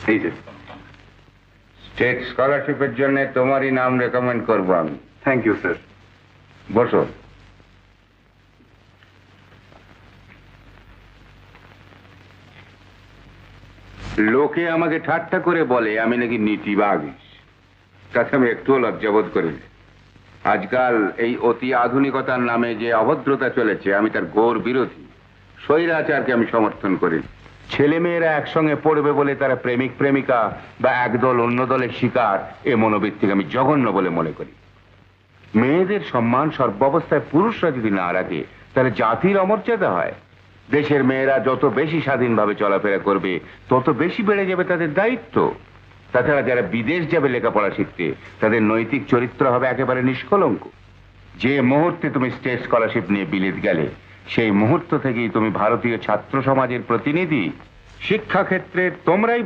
এই যে স্টেট স্কলারশিপের জন্য তোমারই নাম রেকমেন্ড করবো আমি। Thank you sir. বসো। লোকে আমাকে ঠাট্টা করে বলে আমি নাকি নীতিবাগ, তাতে আমি একটুও লজ্জাবোধ করি না। আজকাল এই অতি আধুনিকতার নামে যে অভদ্রতা চলেছে আমি তার ঘোর বিরোধী। স্বৈরাচারকে আমি সমর্থন করি। ছেলে মেয়েরা একসঙ্গে পড়বে বলে তারা প্রেমিক প্রেমিকা বা একদল অন্য দলের শিকার, এ মনোবৃত্তিকে আমি জঘন্য বলে মনে করি। মেয়েদের সম্মান সর্বাবস্থায় পুরুষরা যদি না রাখে তাহলে জাতির অমর্যাদা হয়। দেশের মেয়েরা যত বেশি স্বাধীনভাবে চলাফেরা করবে তত বেশি বেড়ে যাবে তাদের দায়িত্ব। তাছাড়া যারা বিদেশ যাবে লেখাপড়া শিখতে তাদের নৈতিক চরিত্র হবে একেবারে নিষ্কলঙ্ক। যে মুহূর্তে তুমি স্টেট স্কলারশিপ নিয়ে বিলেত গেলে সেই মুহূর্ত থেকেই তুমি ভারতীয় ছাত্র সমাজের প্রতিনিধি। শিক্ষাক্ষেত্রে তোমরাই